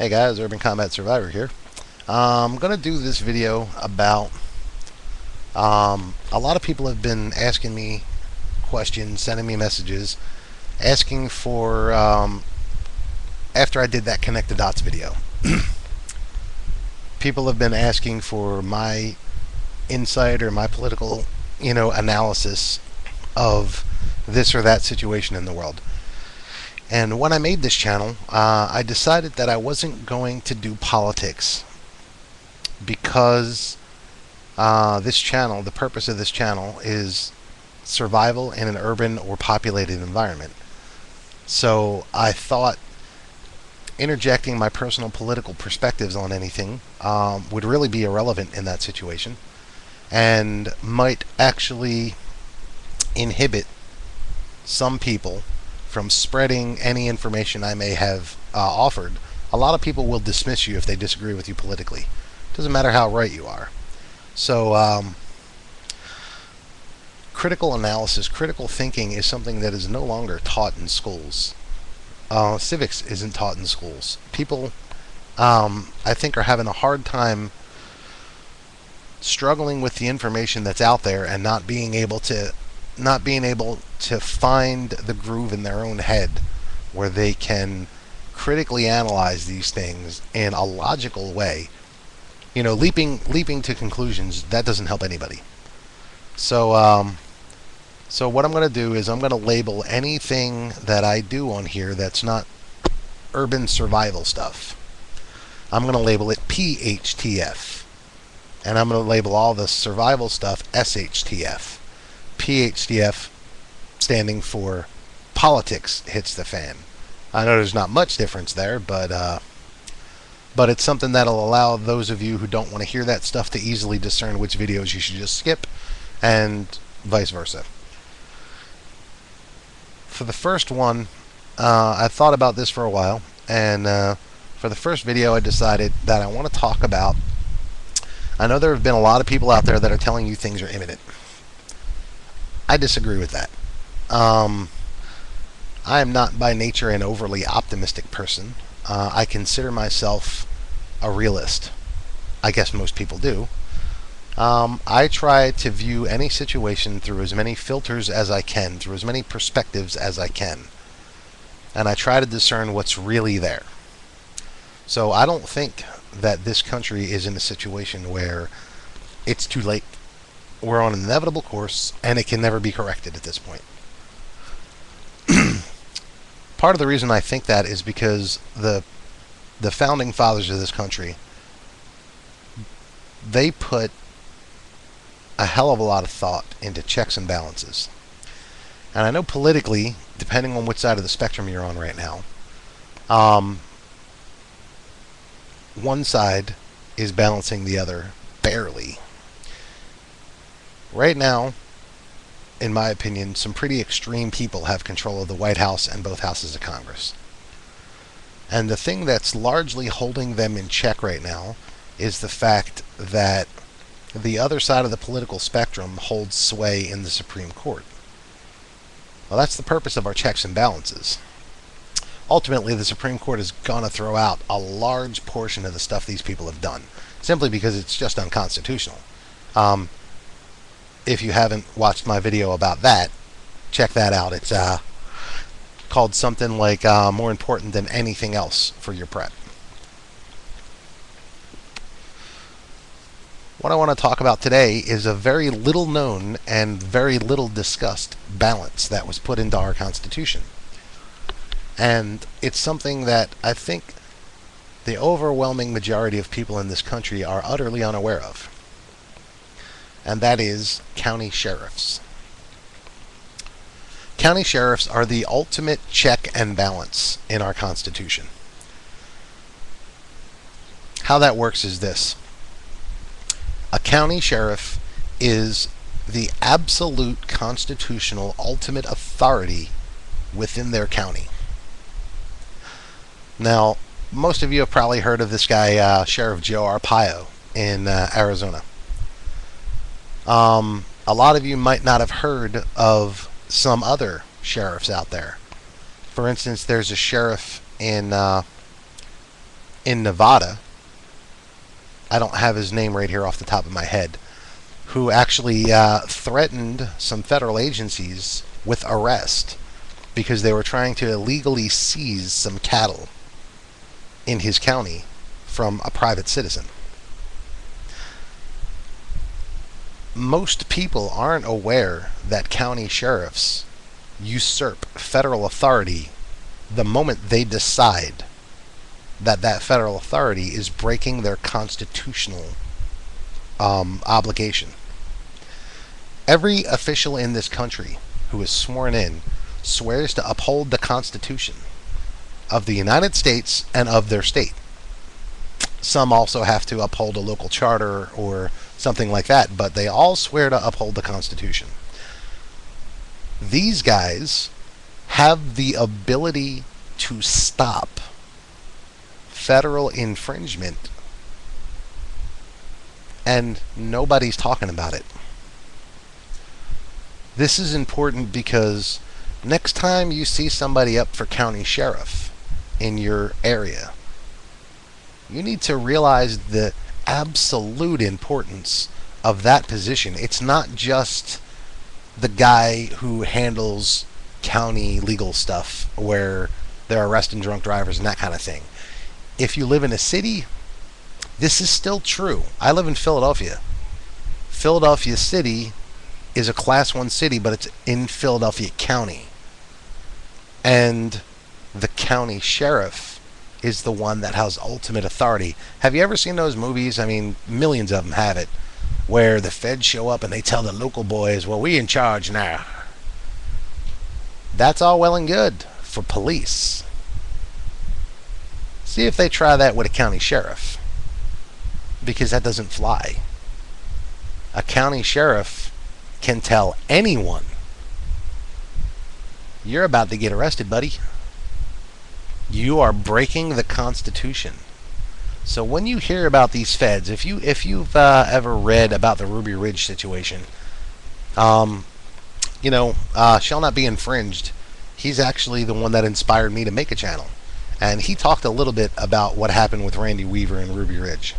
Hey guys, Urban Combat Survivor here. I'm going to do this video about a lot of people have been asking me questions, sending me messages, asking for, after I did that Connect the Dots video, people have been asking for my insight or my political, analysis of this or that situation in the world. And when I made this channel, I decided that I wasn't going to do politics because the purpose of this channel is survival in an urban or populated environment. So I thought interjecting my personal political perspectives on anything would really be irrelevant in that situation and might actually inhibit some people from spreading any information I may have offered. A lot of people will dismiss you if they disagree with you politically. Doesn't matter how right you are. So critical analysis, critical thinking is something that is no longer taught in schools. Civics isn't taught in schools. People, I think, are having a hard time struggling with the information that's out there and not being able to find the groove in their own head where they can critically analyze these things in a logical way. Leaping to conclusions, that doesn't help anybody. So so what I'm going to do is I'm going to label anything that I do on here that's not urban survival stuff. I'm going to label it PHTF. And I'm going to label all the survival stuff SHTF. PHTF standing for politics hits the fan. I know there's not much difference there, but it's something that'll allow those of you who don't want to hear that stuff to easily discern which videos you should just skip, and vice versa. For the first one, I thought about this for a while, and for the first video I decided that I want to talk about. I know there have been a lot of people out there that are telling you things are imminent. I disagree with that. I am not by nature an overly optimistic person. I consider myself a realist. I guess most people do. I try to view any situation through as many filters as I can, through as many perspectives as I can. And I try to discern what's really there. So I don't think that this country is in a situation where it's too late. We're on an inevitable course, and it can never be corrected at this point. Part of the reason I think that is because the founding fathers of this country, they put a hell of a lot of thought into checks and balances. And I know politically, depending on which side of the spectrum you're on right now, one side is balancing the other barely. Right now, in my opinion, some pretty extreme people have control of the White House and both houses of Congress. And the thing that's largely holding them in check right now is the fact that the other side of the political spectrum holds sway in the Supreme Court. Well, that's the purpose of our checks and balances. Ultimately, the Supreme Court is going to throw out a large portion of the stuff these people have done, simply because it's just unconstitutional. If you haven't watched my video about that, check that out. It's called something like More Important Than Anything Else for Your Prep. What I want to talk about today is a very little known and very little discussed balance that was put into our Constitution. And it's something that I think the overwhelming majority of people in this country are utterly unaware of. And that is county sheriffs. County sheriffs are the ultimate check and balance in our Constitution. How that works is this. A county sheriff is the absolute constitutional ultimate authority within their county. Now, most of you have probably heard of this guy, Sheriff Joe Arpaio in Arizona. A lot of you might not have heard of some other sheriffs out there. For instance, there's a sheriff in in Nevada, I don't have his name right here off the top of my head, who actually threatened some federal agencies with arrest because they were trying to illegally seize some cattle in his county from a private citizen. Most people aren't aware that county sheriffs usurp federal authority the moment they decide that that federal authority is breaking their constitutional obligation. Every official in this country who is sworn in swears to uphold the Constitution of the United States and of their state. Some also have to uphold a local charter or something like that, but they all swear to uphold the Constitution. These guys have the ability to stop federal infringement, and nobody's talking about it. This is important because next time you see somebody up for county sheriff in your area, you need to realize the absolute importance of that position. It's not just the guy who handles county legal stuff where they're arresting drunk drivers and that kind of thing. If you live in a city, this is still true. I live in Philadelphia. Philadelphia City is a Class 1 city, but it's in Philadelphia County. And the county sheriff is the one that has ultimate authority. Have you ever seen those movies? I mean, millions of them have it, where the feds show up and they tell the local boys, well, we in charge now. That's all well and good for police. See if they try that with a county sheriff, because that doesn't fly. A county sheriff can tell anyone, you're about to get arrested, buddy. You are breaking the Constitution. So when you hear about these feds, if you've ever read about the Ruby Ridge situation, shall not be infringed. He's actually the one that inspired me to make a channel. And he talked a little bit about what happened with Randy Weaver and Ruby Ridge.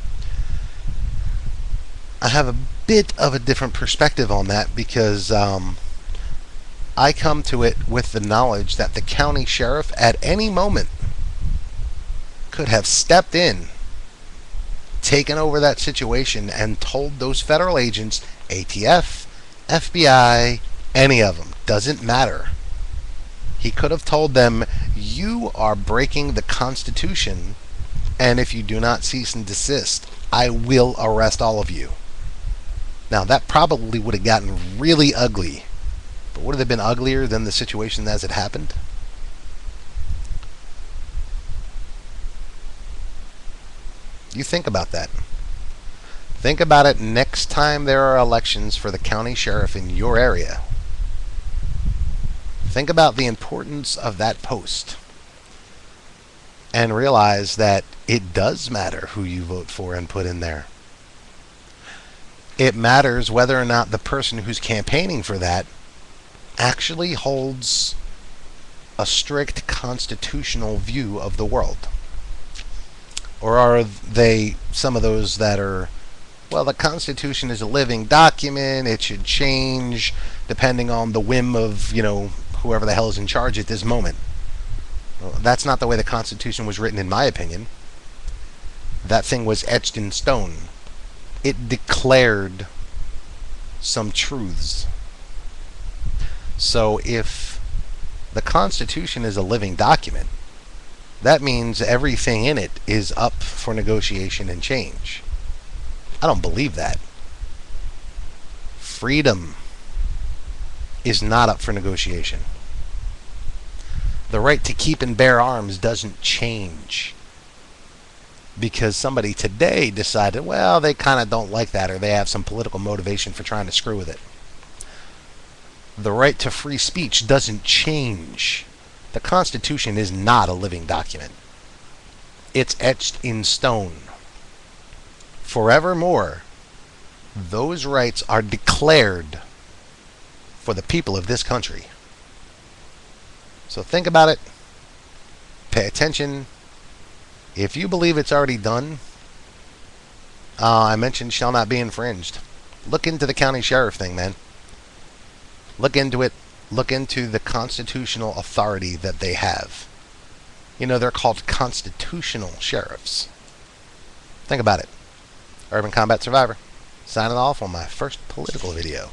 I have a bit of a different perspective on that because I come to it with the knowledge that the county sheriff at any moment could have stepped in, taken over that situation, and told those federal agents, ATF, FBI, any of them, doesn't matter. He could have told them, you are breaking the Constitution, and if you do not cease and desist, I will arrest all of you. Now, that probably would have gotten really ugly, but would it have been uglier than the situation as it happened? You think about that. Think about it next time there are elections for the county sheriff in your area. Think about the importance of that post and realize that it does matter who you vote for and put in there. It matters whether or not the person who's campaigning for that actually holds a strict constitutional view of the world. Or are they some of those that are, well, the Constitution is a living document, it should change depending on the whim of, whoever the hell is in charge at this moment. Well, that's not the way the Constitution was written, in my opinion. That thing was etched in stone. It declared some truths. So if the Constitution is a living document, that means everything in it is up for negotiation and change. I don't believe that. Freedom is not up for negotiation. The right to keep and bear arms doesn't change because somebody today decided, well, they kind of don't like that, or they have some political motivation for trying to screw with it. The right to free speech doesn't change. The Constitution is not a living document. It's etched in stone. Forevermore, those rights are declared for the people of this country. So think about it, pay attention, If you believe it's already done, I mentioned shall not be infringed. Look into the county sheriff thing, man. Look into it. Look into the constitutional authority that they have. You know, they're called constitutional sheriffs. Think about it. Urban Combat Survivor, signing off on my first political video.